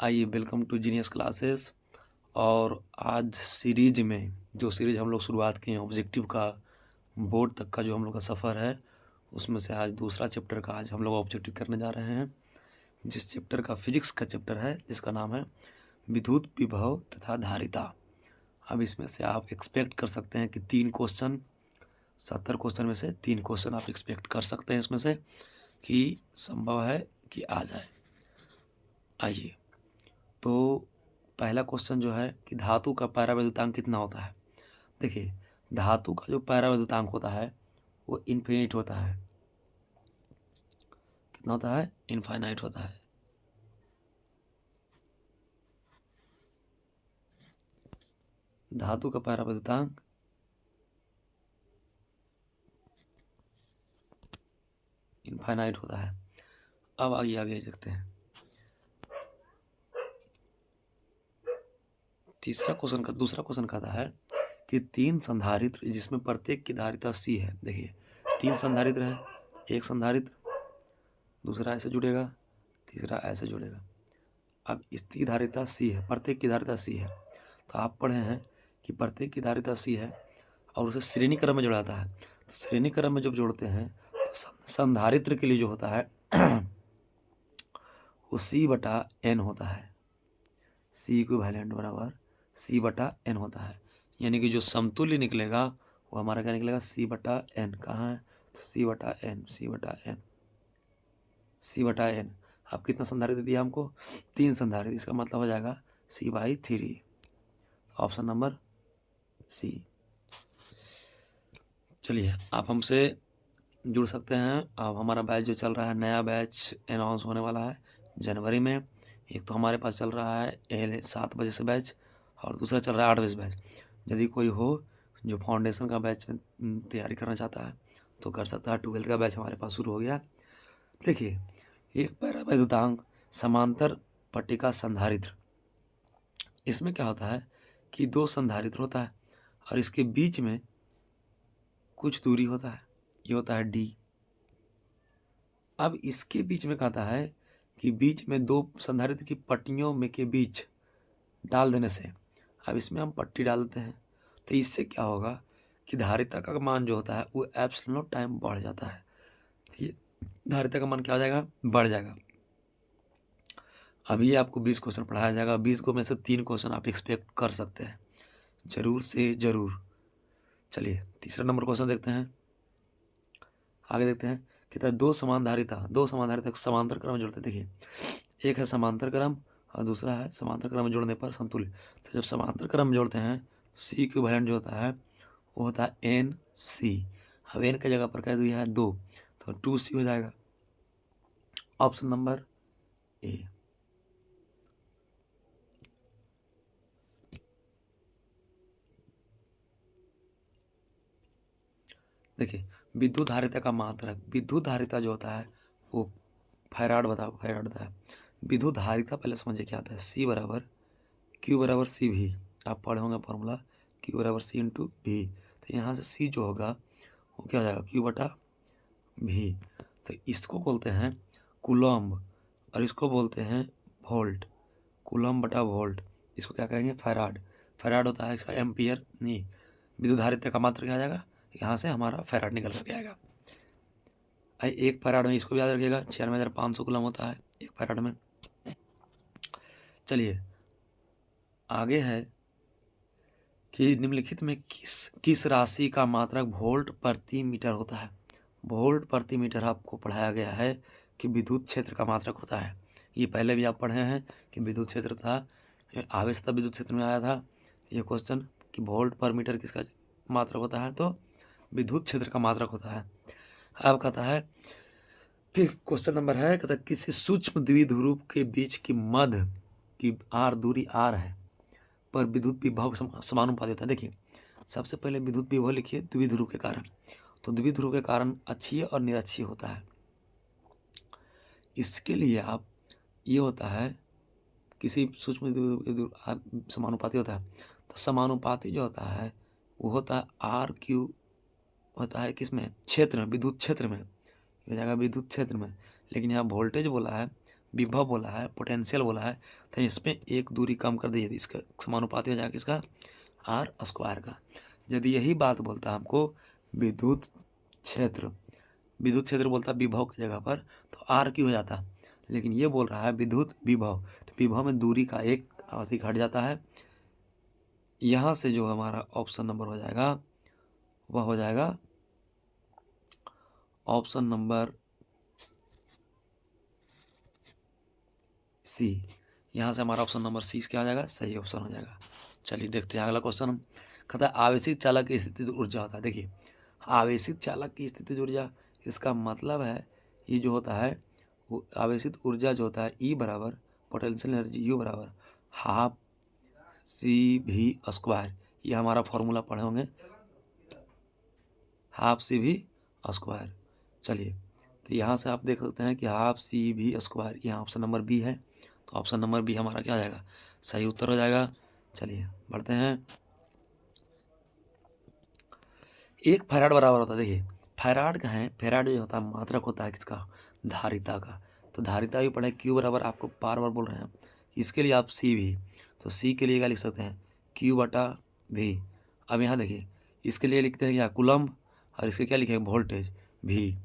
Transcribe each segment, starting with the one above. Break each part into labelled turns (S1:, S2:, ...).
S1: आइए, welcome to genius classes. और आज सीरीज में जो सीरीज हम लोग शुरुआत किए हैं ऑब्जेक्टिव का, बोर्ड तक का जो हम लोग का सफ़र है, उसमें से आज दूसरा चैप्टर का आज हम लोग ऑब्जेक्टिव करने जा रहे हैं, जिस चैप्टर का फिजिक्स का चैप्टर है, जिसका नाम है विद्युत विभव तथा धारिता। अब इसमें से आप एक्सपेक्ट कर सकते हैं कि 3 क्वेश्चन, 70 क्वेश्चन में से 3 क्वेश्चन आप एक्सपेक्ट कर सकते हैं इसमें से कि संभव है कि आ जाए। आइए, तो पहला क्वेश्चन जो है कि धातु का पैरावैद्युतांक कितना होता है। देखिए, धातु का जो पैरावैद्युतांक होता है वो इनफिनिट होता है। कितना होता है? इनफाइनाइट होता है। धातु का पैरावैद्युतांक इनफाइनाइट होता है। अब आगे आगे देखते हैं। दूसरा क्वेश्चन कहता है कि 3 संधारित्र जिसमें प्रत्येक की धारिता C है। देखिए, 3 संधारित्र है, एक संधारित्र दूसरा ऐसे जुड़ेगा, तीसरा ऐसे जुड़ेगा। अब इसकी धारिता C है, प्रत्येक की धारिता C है, तो आप पढ़े हैं कि प्रत्येक की धारिता C है और उसे श्रेणी क्रम में जोड़ाता है। तो श्रेणी क्रम में जब जोड़ते हैं तो संधारित्र के लिए जो होता है वो C/N होता है। C इक्विवेलेंट बराबर C/N होता है, यानी कि जो समतुल्य निकलेगा वो हमारा क्या निकलेगा? C/N। कहाँ है? तो C/N। अब कितना संधारित्र दिया हमको? 3 संधारित्र। इसका मतलब हो जाएगा C/3। Option number C। चलिए, आप हमसे जुड़ सकते हैं। अब हमारा बैच जो चल रहा है, नया बैच अनाउंस होने वाला है जनवरी में। एक तो हमारे पास चल रहा है 7 बजे से बैच, और दूसरा चल रहा है 8 बजे से बैच। यदि कोई हो जो फाउंडेशन का बैच तैयारी करना चाहता है तो कर सकता है। 12th का बैच हमारे पास शुरू हो गया। देखिए, एक पैरावैद्युतांक समांतर पट्टिका संधारित्र, इसमें क्या होता है कि 2 संधारित्र होता है और इसके बीच में कुछ दूरी होता है, ये होता है D। अब इसके बीच में कहता है कि बीच में 2 संधारित्र की पट्टियों में के बीच डाल देने से, अब इसमें हम पट्टी डालते हैं तो इससे क्या होगा कि धारिता का मान जो होता है वो एप्सिलॉन टाइम बढ़ जाता है। तो ये धारिता का मान क्या हो जाएगा? बढ़ जाएगा। अभी आपको 20 क्वेश्चन पढ़ाया जाएगा, 20 को में से 3 क्वेश्चन आप एक्सपेक्ट कर सकते हैं, जरूर से जरूर। चलिए, तीसरा नंबर क्वेश्चन देखते हैं। आगे देखते हैं, कहता है दो समांधारिता समांतर क्रम में जोड़ते हैं। देखिए, एक है समांतर क्रम और दूसरा है समांतर क्रम में जोड़ने पर समतुल्य। तो जब समांतर क्रम में जोड़ते हैं तो C इक्विवेलेंट जो होता है वो होता है NC। अब N की जगह पर कह दिया है 2, तो 2C हो जाएगा। Option number A। देखिए, विद्युत धारिता का मात्रक, विद्युत धारिता जो होता है वो फैराड होता है। विद्युत धारिता पहले समझिए क्या होता है। Q/CV। आप पढ़े होंगे फॉर्मूला, Q/C/V। तो यहाँ से C जो होगा वो क्या हो जाएगा? Q/V। तो इसको बोलते हैं कूलम्ब और इसको बोलते हैं वोल्ट। कूलम्ब/वोल्ट, इसको क्या कहेंगे? फैराड। फैराड होता है इसका एम्पियर नहीं। विद्युत धारिता का मात्रक क्या आ जाएगा? यहाँ से हमारा फैराड निकल करके आएगा। एक फैराड में, इसको भी याद रखिएगा, 96,500 कूलम होता है एक फैराड में। चलिए, आगे है कि निम्नलिखित में किस राशि का मात्रक वोल्ट प्रति मीटर होता है। वोल्ट प्रति मीटर आपको पढ़ाया गया है कि विद्युत क्षेत्र का मात्रक होता है। ये पहले भी आप पढ़े हैं कि विद्युत क्षेत्र था, आवेश था, विद्युत क्षेत्र में आया था ये क्वेश्चन कि वोल्ट पर मीटर किसका मात्रक होता है, तो विद्युत क्षेत्र का मात्रक होता है। अब कहता है, क्वेश्चन नंबर है, कहता है किसी सूक्ष्म द्विध्रुव के बीच की मध्य की दूरी R है पर विद्युत विभव समानुपाती होता है। देखिए, सबसे पहले विद्युत विभव लिखिए द्विध्रुव के कारण। तो द्विध्रुव के कारण अक्षीय और निरक्षीय होता है। इसके लिए आप, ये होता है किसी सूक्ष्म समानुपाती होता है। तो समानुपाती जो होता है वो होता है RQ, होता है किसमें? क्षेत्र में, विद्युत क्षेत्र में। हो जाएगा विद्युत क्षेत्र में। लेकिन यहाँ वोल्टेज बोला है, विभव बोला है, पोटेंशियल बोला है, तो इसमें एक दूरी कम कर दीजिए, इसका समानुपाती हो जाएगा इसका आर स्क्वायर का। यदि यही बात बोलता है हमको विद्युत क्षेत्र बोलता विभव की जगह पर, तो आर की हो जाता, लेकिन ये बोल रहा है विद्युत विभव, तो विभव में दूरी का एक अधिक हट जाता है। यहाँ से जो हमारा ऑप्शन नंबर हो जाएगा वह हो जाएगा ऑप्शन नंबर सी। यहाँ से हमारा ऑप्शन नंबर सी क्या हो जाएगा, सही ऑप्शन हो जाएगा। चलिए देखते हैं अगला क्वेश्चन। कहता है आवेशित चालक की स्थितिज ऊर्जा होता है। देखिए आवेशित चालक की स्थितिज ऊर्जा, इसका मतलब है ये जो होता है वो आवेशित ऊर्जा जो होता है ई बराबर पोटेंशियल एनर्जी यू बराबर हाफ सी भी स्क्वायर, ये हमारा फॉर्मूला पढ़े होंगे, हाफ सी भी स्क्वायर। चलिए तो यहाँ से आप देख सकते हैं कि हाफ सी भी स्क्वायर, यहाँ ऑप्शन नंबर बी है, तो ऑप्शन नंबर बी हमारा क्या हो जाएगा, सही उत्तर हो जाएगा। चलिए बढ़ते हैं। एक फैराड बराबर होता है, देखिए फैराड का है, फैराड जो होता है मात्रक होता है किसका, धारिता का, तो धारिता भी पढ़े, क्यू बराबर आपको बार बार बोल रहे हैं, इसके लिए आप सी भी, तो सी के लिए क्या लिख सकते हैं, क्यू बटा भी। अब यहाँ देखिए इसके लिए लिखते हैं क्या कूलम्ब, और इसके क्या लिखेंगे वोल्टेज भी,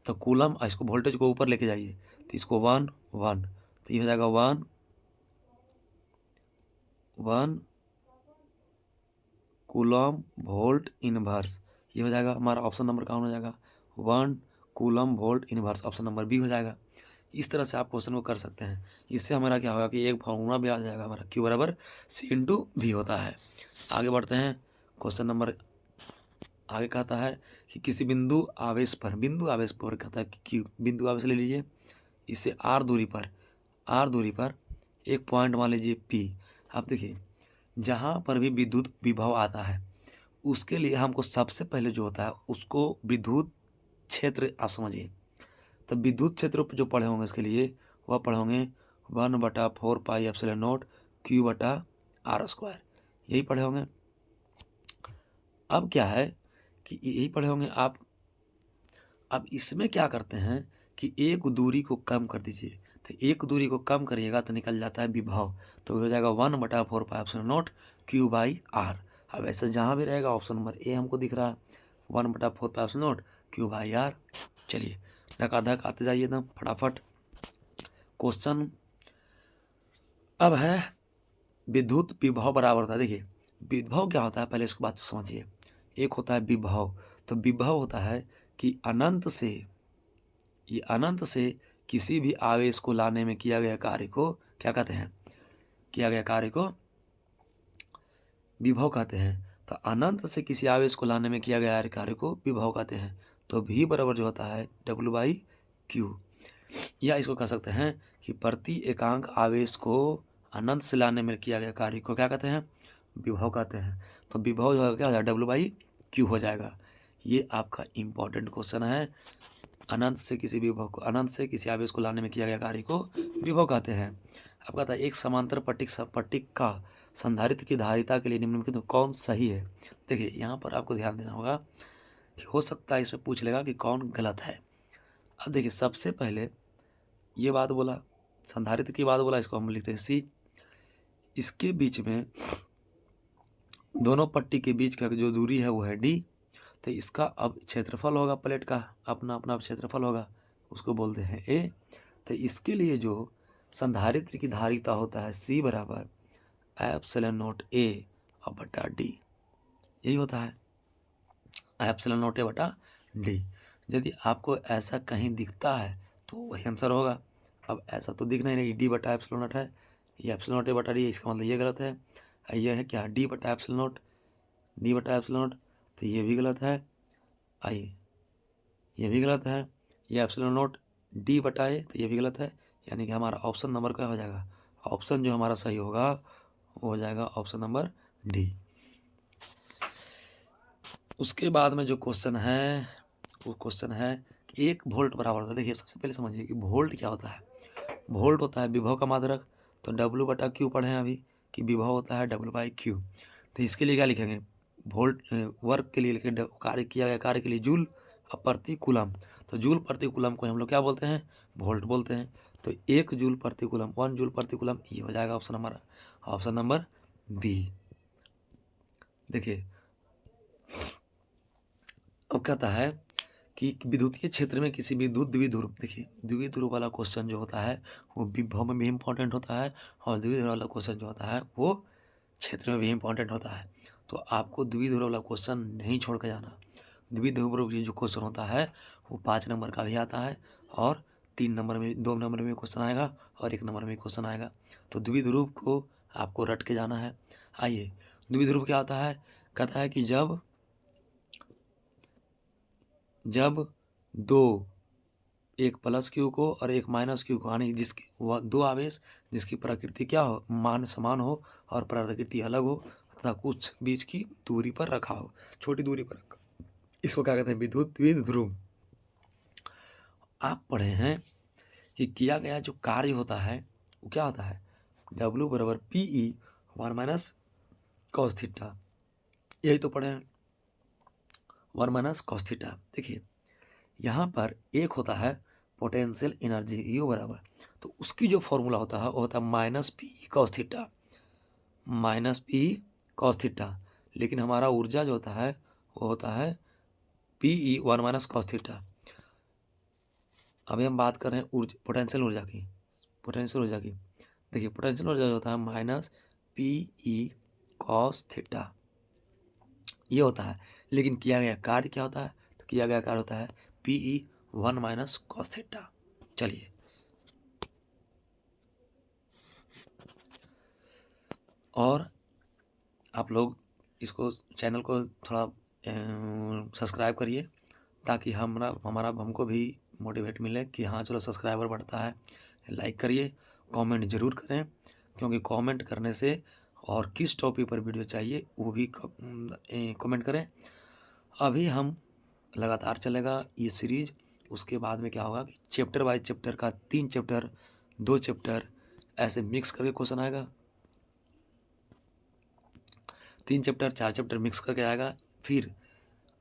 S1: तो कूलम्ब इसको वोल्टेज को ऊपर लेके जाइए, तो इसको 1 1, तो ये हो जाएगा 1 1 कूलम्ब वोल्ट इनवर्स, ये हो जाएगा हमारा ऑप्शन नंबर कौन हो जाएगा 1 coulomb volt inverse, option number B हो जाएगा। इस तरह से आप क्वेश्चन को कर सकते हैं। इससे हमारा क्या होगा कि एक फॉर्मूला भी आ जाएगा हमारा, क्यू बराबर सी इंटू भी होता है। आगे बढ़ते हैं, क्वेश्चन नंबर आगे कहता है कि किसी बिंदु आवेश पर कहता है कि बिंदु आवेश ले लीजिए, इससे आर दूरी पर एक पॉइंट मान लीजिए पी। आप देखिए जहाँ पर भी विद्युत विभव आता है उसके लिए हमको सबसे पहले जो होता है उसको विद्युत क्षेत्र आप समझिए, तो विद्युत क्षेत्र जो पढ़े होंगे इसके लिए वह पढ़े होंगे 1/4 पाई एप्सिलॉन नॉट क्यू बटा आर स्क्वायर, यही पढ़े होंगे। अब क्या है कि यही पढ़े होंगे आप। अब इसमें क्या करते हैं कि एक दूरी को कम कर दीजिए, तो एक दूरी को कम करिएगा तो निकल जाता है विभव, तो हो जाएगा 1/4 pi epsilon naught Q by R. अब ऐसे जहाँ भी रहेगा ऑप्शन नंबर ए हमको दिख रहा है 1/4 pi epsilon naught Q by R. चलिए धक आते जाइए एकदम फटाफट। क्वेश्चन अब है विद्युत विभव बराबर होता है। देखिए विभव क्या होता है पहले इसको बात समझिए। एक होता है विभव, तो विभव होता है कि अनंत से किसी भी आवेश को लाने में किया गया कार्य को क्या कहते हैं, किया गया कार्य को विभव कहते हैं। तो अनंत से किसी आवेश को लाने में किया गया कार्य को विभव कहते हैं। तो V बराबर जो होता है W/Q, या इसको कह सकते हैं कि प्रति एकांक आवेश को अनंत से लाने में किया गया कार्य को क्या कहते हैं, विभव कहते हैं। तो विभव जो है क्या हो जाएगा W/Q हो जाएगा। ये आपका इम्पोर्टेंट क्वेश्चन है। अनंत से किसी आवेश को लाने में किया गया कार्य को विभव कहते हैं। अब कहता है एक समांतर पट्टिक का संधारित्र की धारिता के लिए निम्नलिखित कौन सही है। देखिए यहाँ पर आपको ध्यान देना होगा कि हो सकता है इसमें पूछ लेगा कि कौन गलत है। अब देखिए सबसे पहले ये बात बोला, संधारित्र की बात बोला, इसको हम लिखते हैं सी। इसके बीच में दोनों पट्टी के बीच का जो दूरी है वो है डी। तो इसका अब क्षेत्रफल होगा प्लेट का, अपना अपना क्षेत्रफल होगा, उसको बोलते हैं ए। तो इसके लिए जो संधारित्र की धारिता होता है सी बराबर एप्सिलॉन नॉट ए और बटा डी, यही होता है एप्सिलॉन नॉट ए बटा डी। यदि आपको ऐसा कहीं दिखता है तो वही आंसर होगा। अब ऐसा तो दिखना ही नहीं, डी बटा एप्सिलॉन नॉट है, ये एप्सिलॉन नॉट ए बटा डी, इसका मतलब ये गलत है। ये है क्या डी बटा एप्सिलॉन नॉट, तो ये भी गलत है। आइए ये भी गलत है, ये एप्सिलॉन नॉट डी बटा ए, तो ये भी गलत है। यानी कि हमारा ऑप्शन नंबर क्या हो जाएगा, ऑप्शन जो हमारा सही होगा वो हो जाएगा ऑप्शन नंबर डी। उसके बाद में जो क्वेश्चन है वो क्वेश्चन है कि 1 वोल्ट बराबर होता है। देखिए सबसे पहले समझिए कि वोल्ट क्या होता है। वोल्ट होता है विभव का मात्रक, तो W/Q पढ़े हैं अभी कि विभव होता है W/Q। तो इसके लिए क्या लिखेंगे, वोल्ट वर्क के लिए लिखे कार्य किया गया कार्य के लिए जूल प्रति कूलम, तो जूल प्रति कूलम को हम लोग क्या बोलते हैं, वोल्ट बोलते हैं। तो 1 जूल प्रति कूलम, 1 जूल प्रति कूलम, ये हो जाएगा ऑप्शन नंबर बी। देखिए अब कहता है कि विद्युतीय क्षेत्र में किसी विद्युत द्विध्रुव, देखिए द्विध्रुव वाला क्वेश्चन जो होता है वो विभव में भी इम्पोर्टेंट होता है और द्विध्रुव वाला क्वेश्चन जो होता है वो क्षेत्र में भी इम्पोर्टेंट होता है। तो आपको द्विध्रुव वाला क्वेश्चन नहीं छोड़ के जाना। द्विध्रुव जो क्वेश्चन होता है वो 5 नंबर का भी आता है और 3 नंबर में, 2 नंबर में क्वेश्चन आएगा और 1 नंबर में क्वेश्चन आएगा। तो द्विध्रुव को आपको रट के जाना है। आइए, द्विध्रुव क्या होता है? कहता है कि जब दो, एक प्लस क्यू को और एक माइनस क्यू को, यानी जिसकी वह दो आवेश जिसकी प्रकृति क्या हो, मान समान हो और प्रकृति अलग हो तथा कुछ बीच की दूरी पर रखा हो, छोटी दूरी पर रखा, इसको क्या कहते हैं? विद्युत द्विध्रुव। आप पढ़े हैं कि किया गया जो कार्य होता है वो क्या होता है? W बराबर PE 1 - cos थीटा, यही तो पढ़े हैं, 1 - cos थीटा। देखिए यहाँ पर एक होता है पोटेंशियल एनर्जी U बराबर, तो उसकी जो फॉर्मूला होता है वो होता है -PE cos theta, -PE cos theta. लेकिन हमारा ऊर्जा जो होता है वो होता है PE 1 - cos थीटा। अभी हम बात कर रहे हैं पोटेंशियल ऊर्जा की, देखिए पोटेंशियल ऊर्जा जो होता है -PE cos थीटा, ये होता है। लेकिन किया गया कार्य क्या होता है? तो किया गया कार्य होता है PE 1 - cos थीटा। चलिए और आप लोग इसको चैनल को थोड़ा सब्सक्राइब करिए ताकि हमको भी मोटिवेट मिले कि हाँ चलो सब्सक्राइबर बढ़ता है। लाइक करिए, कमेंट ज़रूर करें, क्योंकि कमेंट करने से और किस टॉपिक पर वीडियो चाहिए वो भी कमेंट करें। अभी हम लगातार चलेगा ये सीरीज। उसके बाद में क्या होगा कि चैप्टर बाय चैप्टर का 3 चैप्टर 2 चैप्टर ऐसे मिक्स करके क्वेश्चन आएगा, 3 चैप्टर 4 चैप्टर मिक्स करके आएगा, फिर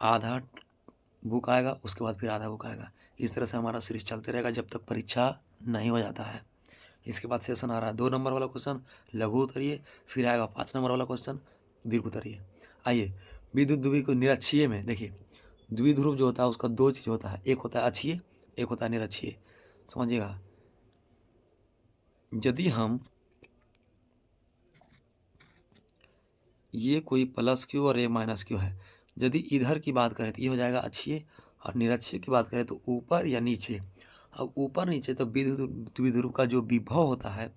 S1: आधा बुक आएगा, उसके बाद फिर आधा बुक आएगा। इस तरह से हमारा सीरीज चलते रहेगा जब तक परीक्षा नहीं हो जाता है। इसके बाद सेशन आ रहा है 2 नंबर वाला क्वेश्चन लघु उत्तरीय, फिर आएगा 5 नंबर वाला क्वेश्चन दीर्घ उत्तरीय। आइए विद्युत द्विध्रुव को निरक्षीय में देखिए, द्विध्रुव जो होता है उसका 2 चीज़ होता है, एक होता है अक्षीय, एक होता है निरक्षीय। समझिएगा, यदि हम ये कोई प्लस क्यू और ये माइनस क्यू है, यदि इधर की बात करें तो ये हो जाएगा अक्षीय और निरक्षीय की बात करें तो ऊपर या नीचे। अब ऊपर नीचे तो विद्युत द्विध्रुव का जो विभव होता है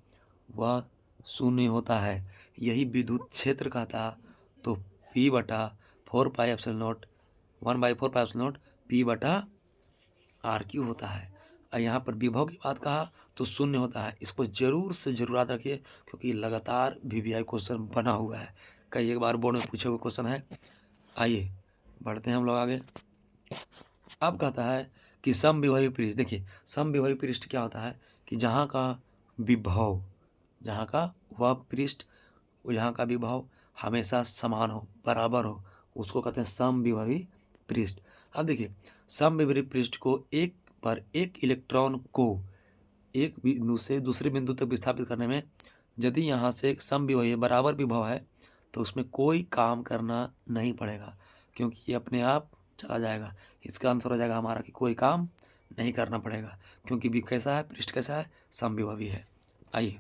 S1: वह शून्य होता है, यही विद्युत क्षेत्र का था। तो P/4πε0 1/4πε0 P/RQ होता है। और यहाँ पर विभव की बात कहा तो शून्य होता है। इसको जरूर से जरूर याद रखिए, क्योंकि लगातार VVI क्वेश्चन बना हुआ है, कई एक बार बोर्ड में पूछे हुए क्वेश्चन है। आइए बढ़ते हैं हम लोग आगे। अब कहता है कि समविभवी पृष्ठ, देखिए समविभवी पृष्ठ क्या होता है कि जहाँ का विभव, जहाँ का वह पृष्ठ, यहाँ का विभव हमेशा समान हो, बराबर हो, उसको कहते हैं समविभवी पृष्ठ। अब देखिए समविभवी पृष्ठ को एक पर एक इलेक्ट्रॉन को एक बिंदु से दूसरे बिंदु तक विस्थापित करने में यदि यहाँ से समविभवी बराबर विभव है तो उसमें कोई काम करना नहीं पड़ेगा, क्योंकि ये अपने आप चला जाएगा। इसका आंसर हो जाएगा हमारा कि कोई काम नहीं करना पड़ेगा, क्योंकि भी कैसा है, पृष्ठ कैसा है, समविभवी है। आइए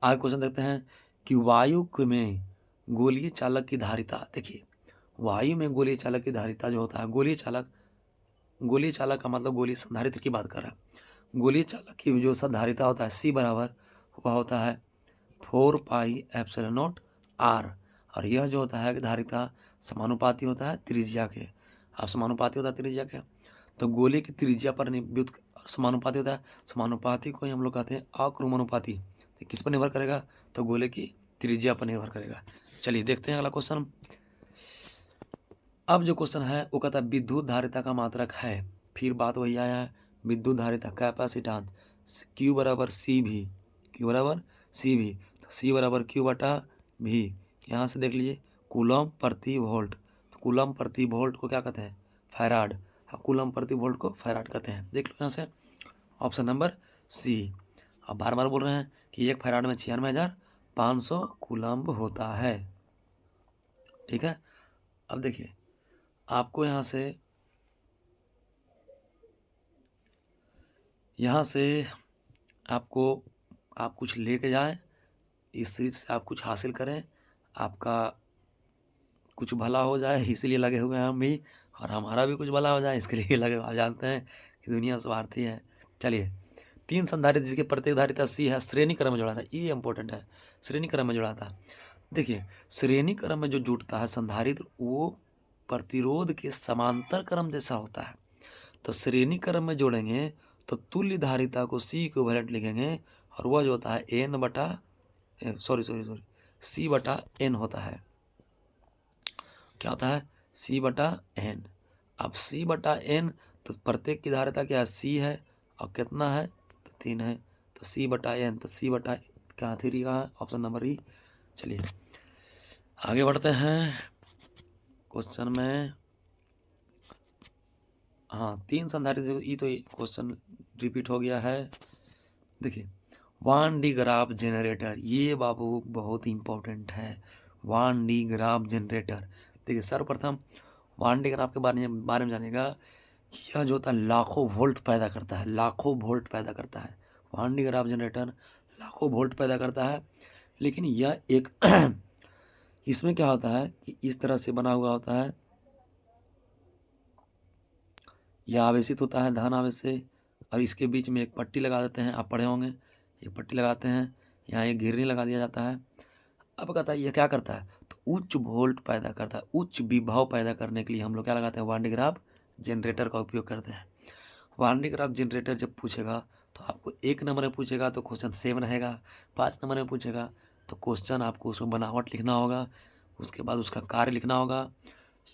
S1: आगे क्वेश्चन देखते हैं कि वायु में गोलीय चालक की धारिता। देखिए वायु में गोलीय चालक की धारिता जो होता है, गोलीय चालक का मतलब गोलीय संधारित्र की बात कर रहा है। गोलीय चालक की जो संधारिता होता है C बराबर वह होता है 4πε0 R, और यह जो होता है धारिता समानुपाती होता है त्रिज्या के। अब समानुपाती होता है त्रिज्या के, तो गोले की त्रिज्या पर समानुपाती होता है। समानुपाती को ही हम लोग कहते हैं अक्रमानुपाती। तो किस पर निर्भर करेगा? तो गोले की त्रिज्या पर निर्भर करेगा। चलिए देखते हैं अगला क्वेश्चन। अब जो क्वेश्चन है वो कहता है विद्युत धारिता का मात्रक है। फिर बात वही आया है, विद्युत धारिता कैपेसिटेंस Q बराबर CV, Q बराबर CV, तो C बराबर Q/V। यहाँ से देख लीजिए कूलम प्रति वोल्ट, तो कूलम प्रति वोल्ट को क्या कहते हैं? फैराड। हाँ, कूलम प्रति वोल्ट को फैराड कहते हैं। देख लो यहाँ से, ऑप्शन नंबर सी। अब बार बार बोल रहे हैं कि 1 फैराड में 96,500 कूलम्ब होता है। ठीक है, अब देखिए आपको यहाँ से आपको आप कुछ लेके जाएं, इस सीरीज से आप कुछ हासिल करें, आपका कुछ भला हो जाए, इसीलिए लगे हुए हैं हम भी, और हमारा भी कुछ भला हो जाए इसके लिए लगे। आप जानते हैं कि दुनिया स्वार्थी है। चलिए, 3 संधारित्र जिसके प्रत्येक धारिता C है, श्रेणी क्रम में जुड़ा था। ये इंपॉर्टेंट है, श्रेणी क्रम में जुड़ा था। देखिए, श्रेणी क्रम में जो जुड़ता है संधारित्र, वो प्रतिरोध के समांतर क्रम जैसा होता है। तो श्रेणी क्रम में जोड़ेंगे तो तुल्य धारिता को C इक्विवेलेंट लिखेंगे, और वह जो होता है C/N होता है। क्या होता है? C/N। अब C/N, तो प्रत्येक की धारिता क्या है? C है, और कितना है? तो 3 है। तो C/N, तो क्या 3 का है? ऑप्शन नंबर ई। चलिए आगे बढ़ते हैं क्वेश्चन में। हाँ, 3 संधारित्र, ये तो क्वेश्चन रिपीट हो गया है। देखिए, वान डी ग्राफ जनरेटर, ये बाबू बहुत इंपॉर्टेंट है। वान डी ग्राफ जनरेटर, देखिए सर्वप्रथम वान डी ग्राफ के बारे में जानेगा कि यह जो होता है लाखों वोल्ट पैदा करता है, लाखों वोल्ट पैदा करता है। वान डी ग्राफ जनरेटर लाखों वोल्ट पैदा करता है, लेकिन यह एक इसमें क्या होता है कि इस तरह से बना हुआ होता है, यह आवेशित होता है धन आवेश से, और इसके बीच में एक पट्टी लगा देते हैं, आप पढ़े होंगे, ये पट्टी लगाते हैं, यहाँ एक घिरनी लगा दिया जाता है। अब कहता है यह क्या करता है? तो उच्च वोल्ट पैदा करता है, उच्च विभव पैदा करने के लिए हम लोग क्या लगाते हैं? वान डी ग्राफ जनरेटर का उपयोग करते हैं। वान डी ग्राफ जनरेटर जब पूछेगा तो आपको 1 नंबर में पूछेगा तो क्वेश्चन सेम रहेगा, 5 नंबर में पूछेगा तो क्वेश्चन आपको उसमें बनावट लिखना होगा, उसके बाद उसका कार्य लिखना होगा,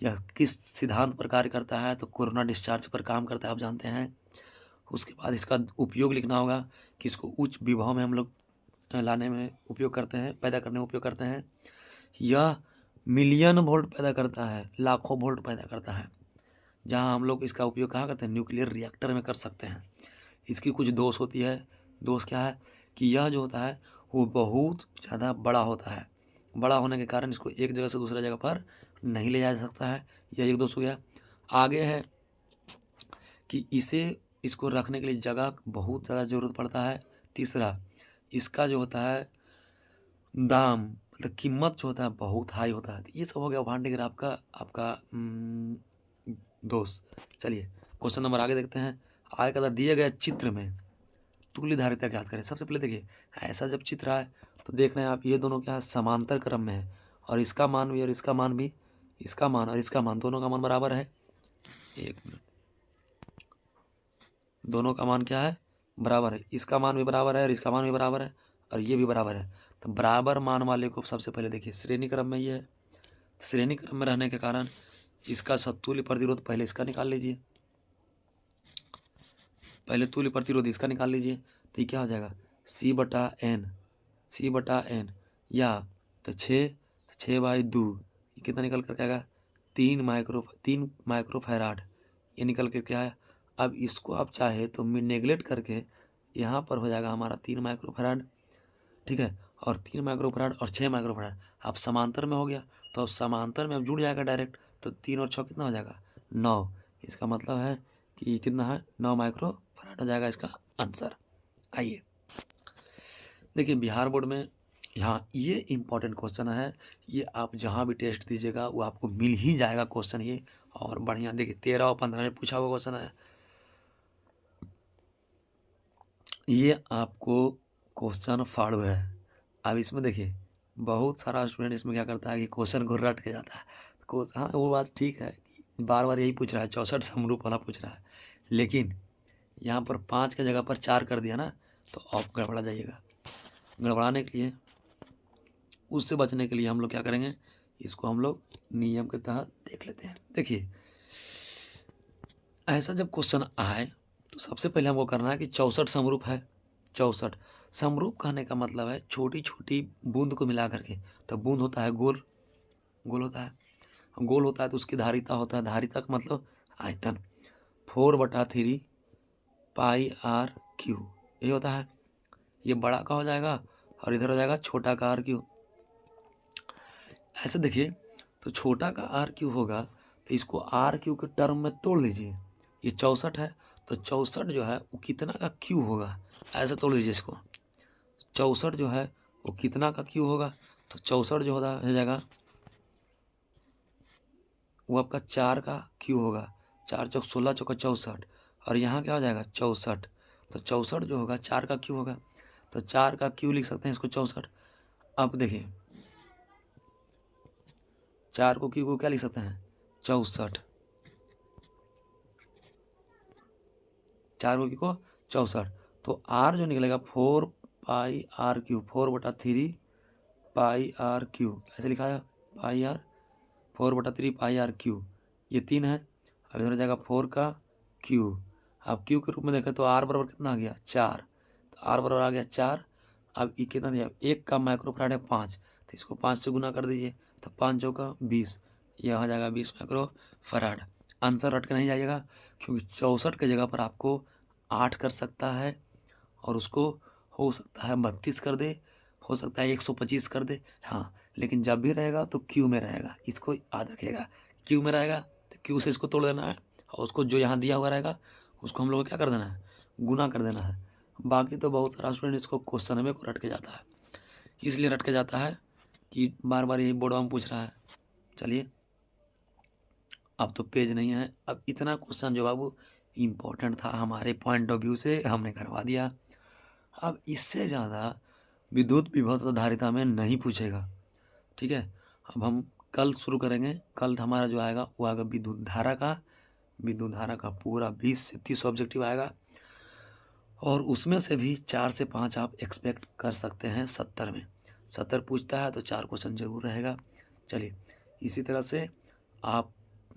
S1: यह किस सिद्धांत पर कार्य करता है, तो कोरोना डिस्चार्ज पर काम करता है, आप जानते हैं। उसके बाद इसका उपयोग लिखना होगा कि इसको उच्च विभव में हम लोग लाने में उपयोग करते हैं, पैदा करने में उपयोग करते हैं। यह मिलियन वोल्ट पैदा करता है, लाखों वोल्ट पैदा करता है, जहां हम लोग इसका उपयोग कहाँ करते हैं? न्यूक्लियर रिएक्टर में कर सकते हैं। इसकी कुछ दोष होती है। दोष क्या है कि यह जो होता है वो बहुत ज़्यादा बड़ा होता है, बड़ा होने के कारण इसको एक जगह से दूसरा जगह पर नहीं ले जा सकता है, यह एक दोष हो गया। आगे है कि इसको रखने के लिए जगह बहुत ज़्यादा ज़रूरत पड़ता है। तीसरा, इसका जो होता है दाम, मतलब कीमत जो होता है बहुत हाई होता है। तो ये सब हो गया वान डी ग्राफ का आपका दोष। चलिए क्वेश्चन नंबर आगे देखते हैं। आगे कहता दिए गए चित्र में तुल्य धारिता ज्ञात करें। सबसे पहले देखिए, ऐसा जब चित्र आए तो देख रहे हैं आप, ये दोनों क्या है? समांतर क्रम में है, और इसका मान भी और इसका मान भी, इसका मान और इसका मान, दोनों का मान बराबर है। एक मिनट, दोनों का मान क्या है? बराबर है। इसका मान भी बराबर है और इसका मान भी बराबर है, और ये भी बराबर है। तो बराबर मान वाले को सबसे पहले देखिए, श्रेणी क्रम में ये है, तो श्रेणी क्रम में रहने के कारण इसका तुल्य प्रतिरोध पहले इसका निकाल लीजिए, पहले तुल्य प्रतिरोध इसका निकाल लीजिए। तो ये क्या हो जाएगा? C/N, या तो 6/2, ये कितना निकल कर के आएगा? 3 माइक्रोफैराड, ये निकल कर क्या है? अब इसको आप चाहे तो नेगलेक्ट करके यहाँ पर हो जाएगा हमारा 3 माइक्रोफैराड, ठीक है, और 3 माइक्रोफैराड और 6 माइक्रोफैराड आप समांतर में हो गया, तो समांतर में अब जुड़ जाएगा डायरेक्ट। तो 3 और 6 कितना हो जाएगा? 9। इसका मतलब है कि कितना है? 9 माइक्रोफैराड हो जाएगा इसका आंसर। आइए देखिए, बिहार बोर्ड में यहाँ ये इम्पोर्टेंट क्वेश्चन है, ये आप जहाँ भी टेस्ट दीजिएगा वो आपको मिल ही जाएगा क्वेश्चन ये, और बढ़िया। देखिए 13 और 15 में पूछा हुआ क्वेश्चन है ये, आपको क्वेश्चन फाड़ू है। अब इसमें देखिए बहुत सारा स्टूडेंट इसमें क्या करता है कि क्वेश्चन को रट के जाता है। हाँ, वो बात ठीक है कि बार बार यही पूछ रहा है, 64 समरूप वाला पूछ रहा है, लेकिन यहाँ पर 5 की जगह पर 4 कर दिया ना, तो आप गड़बड़ा जाइएगा। गड़बड़ाने के लिए, उससे बचने के लिए हम लोग क्या करेंगे, इसको हम लोग नियम के तहत देख लेते हैं। देखिए, ऐसा जब क्वेश्चन आए तो सबसे पहले हमको करना है कि 64 समरूप है। 64 समरूप कहने का मतलब है छोटी छोटी बूंद को मिला करके। तो बूंद होता है गोल, गोल होता है, गोल होता है तो उसकी धारिता होता है, धारिता का मतलब आयतन 4/3 पाई r क्यू, ये होता है। ये बड़ा का हो जाएगा और इधर हो जाएगा छोटा का आर क्यू। ऐसे देखिए, तो छोटा का आर क्यू होगा तो इसको आर क्यू के टर्म में तोड़ लीजिए। ये 64 है, तो 64 जो है वो कितना का क्यू होगा, ऐसे तोड़ लीजिए इसको। 64 जो है वो कितना का क्यू होगा, तो 64 जो होता हो जाएगा वो आपका 4 का क्यू होगा। 4 चौक 16, चौका 64, और यहाँ क्या हो जाएगा 64। तो 64 जो होगा 4 का क्यू होगा, तो 4 का क्यू लिख सकते हैं इसको 64। अब देखिए 4 को क्यू को क्या लिख सकते हैं 64, 4 को क्यू को 64। तो आर जो निकलेगा 4 pi R cube, 4/3 pi R cube, ऐसे लिखा है pi R, 4/3 pi R cube, ये 3 है। अब इधर हो जाएगा 4 का क्यू। अब क्यू के रूप में देखें तो आर बराबर कितना आ गया 4, तो आर बराबर आ गया 4। अब ये कितना दिया, 1 का माइक्रोफैराड है 5, तो इसको 5 से गुना कर दीजिए, तो 5 चौका 20, यह आ जाएगा 20 माइक्रोफैराड। आंसर रट के नहीं जाइएगा, क्योंकि 64 के जगह पर आपको 8 कर सकता है, और उसको हो सकता है 32 कर दे, हो सकता है 125 कर दे। हाँ, लेकिन जब भी रहेगा तो क्यू में रहेगा, इसको याद रखिएगा। क्यू में रहेगा तो क्यू से इसको तोड़ देना है, और उसको जो यहाँ दिया हुआ रहेगा उसको हम लोग को क्या कर देना है, गुना कर देना है। बाकी तो बहुत सारा स्टूडेंट इसको क्वेश्चन में को रट के जाता है, इसलिए रट के जाता है कि बार बार यही बोर्ड में पूछ रहा है। चलिए, अब तो पेज नहीं है, अब इतना क्वेश्चन जो बाबू इम्पोर्टेंट था हमारे पॉइंट ऑफ व्यू से हमने करवा दिया। अब इससे ज़्यादा विद्युत विभव धारिता में नहीं पूछेगा, ठीक है। अब हम कल शुरू करेंगे, कल हमारा जो आएगा वो आएगा विद्युत धारा का पूरा 20 से 30 ऑब्जेक्टिव आएगा, और उसमें से भी 4 से 5 आप एक्सपेक्ट कर सकते हैं 70 में। 70 पूछता है तो 4 क्वेश्चन जरूर रहेगा। चलिए, इसी तरह से आप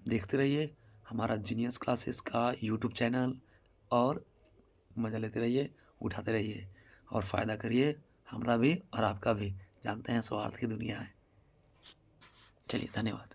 S1: देखते रहिए हमारा जीनियस क्लासेस का यूट्यूब चैनल, और मज़ा लेते रहिए, उठाते रहिए, और फ़ायदा करिए, हमारा भी और आपका भी। जानते हैं स्वार्थ की दुनिया है। चलिए, धन्यवाद।